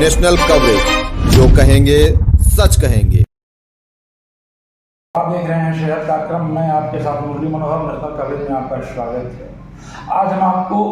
National coverage, जो कहेंगे सच कहेंगे। आप देख रहे हैं शहर कार्यक्रम में आपके साथ मुरली मनोहर। नेशनल कवरेज में आपका स्वागत है। आज हम आपको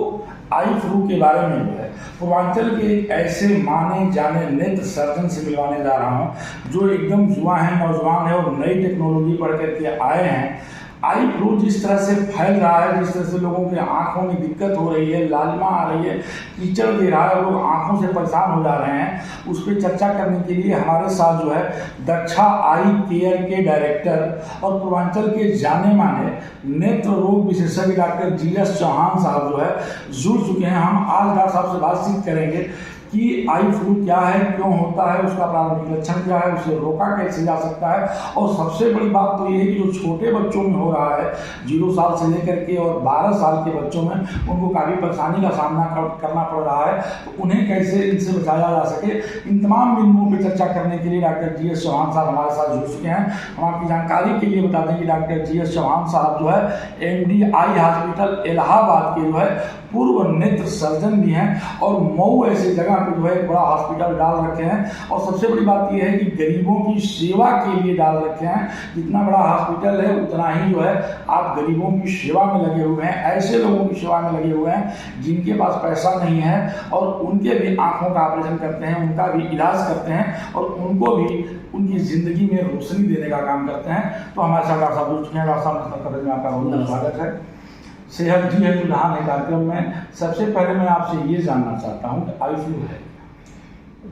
आई फ्लू के बारे में जो है पूर्वांचल के एक ऐसे माने जाने नेत्र सर्जन से मिलवाने जा रहा हूं जो एकदम युवा है, नौजवान है और नई टेक्नोलॉजी पढ़ करके आए हैं। आई फ्लू जिस तरह से फैल रहा है, जिस तरह से लोगों के आंखों में दिक्कत हो रही है, लालिमा आ रही है, कीचड़ दे रहा है, लोग आंखों से परेशान हो जा रहे हैं, उस पर चर्चा करने के लिए हमारे साथ जो है दक्षा आई केयर के डायरेक्टर और पूर्वांचल के जाने माने नेत्र रोग विशेषज्ञ डॉक्टर GS चौहान साहब जो है जुड़ चुके हैं। हम आज डॉक्टर साहब से बातचीत करेंगे कि आई फ्लू क्या है, क्यों होता है, उसका प्रारंभिक लक्षण क्या है, उसे रोका कैसे जा सकता है, और सबसे बड़ी बात तो ये है कि जो छोटे बच्चों में हो रहा है 0 साल से लेकर के और 12 साल के बच्चों में, उनको काफ़ी परेशानी का सामना करना पड़ रहा है, तो उन्हें कैसे इनसे बचाया जा सके, इन तमाम बिंदुओं पर चर्चा करने के लिए डॉक्टर GS चौहान साहब हमारे साथ जुड़ चुके हैं। हम आपकी जानकारी के लिए बता दें कि डॉक्टर GS चौहान साहब जो है MD आई हॉस्पिटल इलाहाबाद के जो है पूर्व नेत्र सर्जन भी हैं और मऊ ऐसी जगह पे जो है एक बड़ा हॉस्पिटल डाल रखे हैं। और सबसे बड़ी बात यह है कि गरीबों की सेवा के लिए डाल रखे हैं। जितना बड़ा हॉस्पिटल है उतना ही जो है आप गरीबों की सेवा में लगे हुए हैं, ऐसे लोगों की सेवा में लगे हुए हैं जिनके पास पैसा नहीं है और उनके भी आंखों का ऑपरेशन करते हैं, उनका भी इलाज करते हैं और उनको भी उनकी जिंदगी में रोशनी देने का काम करते हैं। तो हमारे साथ डॉक्टर साहब जुड़ चुके हैं। डॉक्टर साहब नेशनल कवरेज में आपका बहुत स्वागत है। सेहत जी है दुल्हन है कार्यक्रम में। सबसे पहले मैं आपसे ये जानना चाहता हूँ कि आई फ्लू है।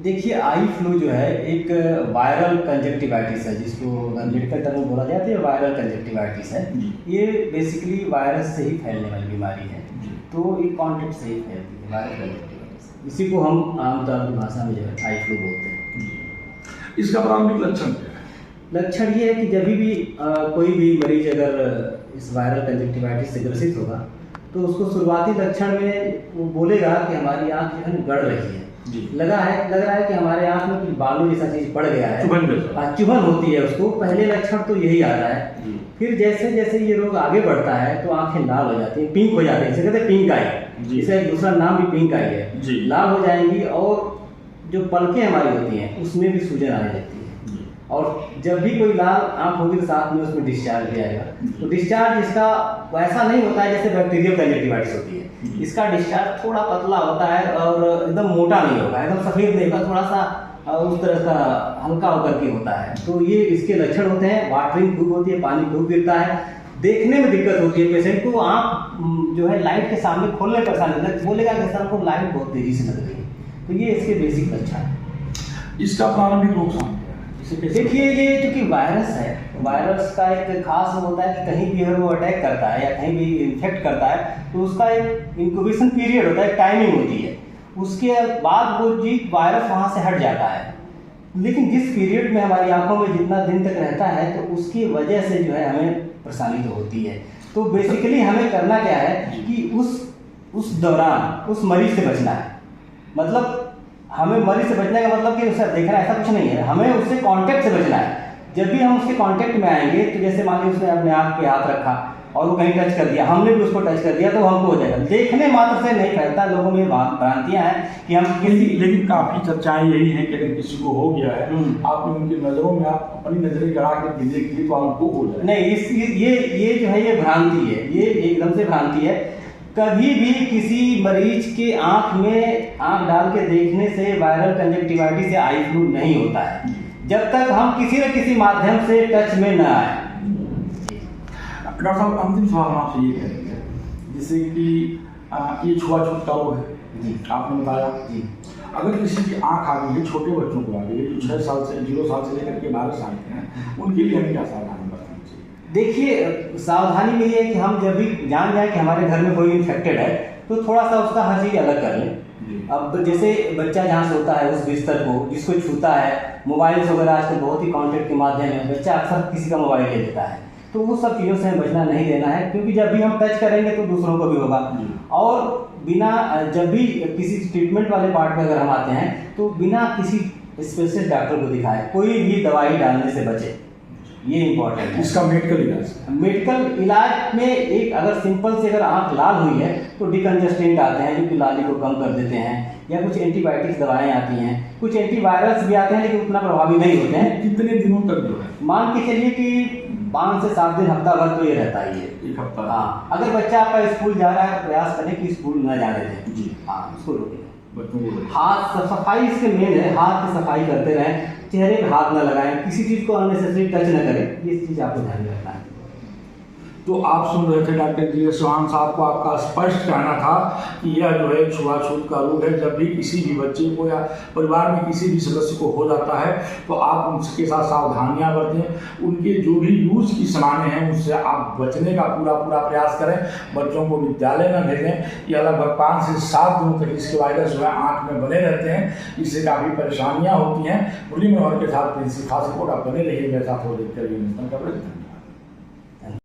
देखिए, आई फ्लू जो है एक वायरल कंजक्टिवाइटिस है, जिसको मेडिकल टर्म में बोला जाता है वायरल कंजक्टिवाइटिस है। ये बेसिकली वायरस से ही फैलने वाली बीमारी है, तो एक कॉन्टेक्ट से ही फैलती है वायरल कंजक्टिवाइटिस। इसी को हम आमतौर की भाषा में जो है आई फ्लू बोलते हैं। इसका प्रारंभिक लक्षण क्या है? लक्षण ये है कि जब भी कोई भी मरीज अगर इस वायरल कंजक्टिवाइटिस से ग्रसित होगा तो उसको शुरुआती लक्षण में वो बोलेगा कि हमारी आँख जो है गड़ रही है, लग रहा है कि हमारे आँख में कुछ बालू जैसा चीज पड़ गया है, चुभन होती है उसको। पहले लक्षण तो यही आ रहा है। फिर जैसे जैसे ये रोग आगे बढ़ता है तो आंखें लाल हो जाती हैं, पिंक हो जाती है, इसे कहते हैं पिंक आई। इसका एक दूसरा नाम भी पिंक आई है। लाल हो जाएंगी और जो पलकें हमारी होती हैं उसमें भी सूजन आने लगती है। और जब भी कोई लाल आंख होगी तो साथ में उसमें डिस्चार्ज भी आएगा। तो डिस्चार्ज इसका वैसा नहीं होता है जैसे बैक्टीरियल कंजक्टिवाइटिस होती है। इसका डिस्चार्ज थोड़ा पतला होता है और एकदम मोटा नहीं होगा, एकदम सफेद नहीं होगा, थोड़ा सा उस तरह का हल्का होकर के होता है। तो ये इसके लक्षण होते हैं। वाटरिंग खूब होती है, पानी खूब गिरता है, देखने में दिक्कत होती है, पेशेंट को आँख जो है लाइट के सामने खोलने परेशानी बोलेगा कि सर हमको लाइट बहुत तेजी से लग रही है। तो ये इसके बेसिक लक्षण है। इसका प्रारंभिक नुकसान देखिए, ये चूंकि वायरस है, वायरस का एक खास होता है कि कहीं भी अगर वो अटैक करता है या कहीं भी इन्फेक्ट करता है तो उसका एक इंक्यूबेशन पीरियड होता है, टाइमिंग होती है। उसके बाद वो जी वायरस वहाँ से हट जाता है। लेकिन जिस पीरियड में हमारी आंखों में जितना दिन तक रहता है तो उसकी वजह से जो है हमें परेशानी तो होती है। तो बेसिकली हमें करना क्या है कि उस दौरान उस मरीज से बचना है। मतलब हमें मरीज से बचने का मतलब कि उसे देखना ऐसा कुछ नहीं है, हमें उससे कांटेक्ट से बचना है। जब भी हम उसके कांटेक्ट में आएंगे तो जैसे मान लीजिए उसने अपने आँख पे हाथ रखा और वो कहीं टच कर दिया, हमने भी उसको टच कर दिया तो हमको हो जाएगा। देखने मात्र से नहीं फैलता। लोगों में भ्रांतियां हैं कि हम किसी, लेकिन काफी चर्चाएं यही हैं कि अगर किसी को हो गया है आप उनकी नजरों में आप अपनी नजरें गड़ा कर देखिए तो आपको हो जाए। नहीं, ये जो है ये भ्रांति है, ये एकदम से भ्रांति है। कभी भी किसी मरीज के आंख में आंख डाल के देखने से वायरल कंजक्टिवाइटिस या आई फ्लू नहीं होता है जब तक हम किसी न किसी माध्यम से टच में न आए। डॉक्टर साहब, अंतिम सवाल आपसे ये करेंगे, जैसे कि ये छुआछूत का रोग है आपने बताया, अगर किसी की आंख आ गई है, छोटे बच्चों को आ गई है जो 0 साल से लेकर के 12 साल के हैं, उनके लिए हमें क्या सावधानी बरतनी चाहिए? देखिए, सावधानी में ये है कि हम जब भी जान जाए कि हमारे घर में कोई इन्फेक्टेड है तो थोड़ा सा उसका हर चीज़ अलग कर लें। अब जैसे बच्चा जहाँ सोता है उस बिस्तर को जिसको छूता है, मोबाइल से वगैरह आजकल बहुत ही कॉन्टेक्ट के माध्यम है, बच्चा अक्सर किसी का मोबाइल ले लेता है, तो वो सब चीज़ों से हमें बचना नहीं देना है, क्योंकि जब भी हम टच करेंगे तो दूसरों को भी होगा। और बिना जब भी किसी ट्रीटमेंट वाले पार्ट पे अगर हम आते हैं तो बिना किसी स्पेशलिस्ट डॉक्टर को दिखाए कोई भी दवाई डालने से बचे। ये इम्पोर्टेंट है। इसका मेडिकल इलाज मेडिकल इलाज में एक अगर सिंपल से अगर आँख लाल हुई है तो डिकंजस्टेंट आते हैं जो कि लाली को कम कर देते हैं, या कुछ एंटीबायोटिक्स दवाएं आती हैं, कुछ एंटीवायरस भी आते हैं लेकिन उतना प्रभावी नहीं होते हैं। कितने दिनों तक जो है मान के चलिए कि 5 से 7 दिन, हफ्ता भर तो ये रहता ही है। एक हफ्ता? हाँ, अगर बच्चा आपका स्कूल जा रहा है तो प्रयास करें कि स्कूल न जाने दें। जी हाँ, उसको रोकें। बच्चों को हाथ सफाई इसके मेन है, हाथ की सफाई करते रहें, चेहरे पे हाथ न लगाएं, किसी चीज़ को अननेसेसरी टच न करें, ये चीज़ आपको ध्यान में रखना है। तो आप सुन रहे थे डॉक्टर जी चौहान साहब को आपका स्पष्ट कहना था कि यह जो है छुआछूत का रोग है। जब भी किसी भी बच्चे को या परिवार में किसी भी सदस्य को हो जाता है तो आप उनके साथ सावधानियां बरतें, उनके जो भी यूज की सामानें हैं उससे आप बचने का पूरा प्रयास करें। बच्चों को विद्यालय न भेजें। यह लगभग 5 से 7 दिनों तक इसके वायरस जो है आँख में बने रहते हैं, इससे काफ़ी परेशानियाँ होती हैं। मुरली मनोहर के साथ प्रिंसिपल खास रिपोर्ट आप बने रहिए मेरे साथ, वो देखते रहिए।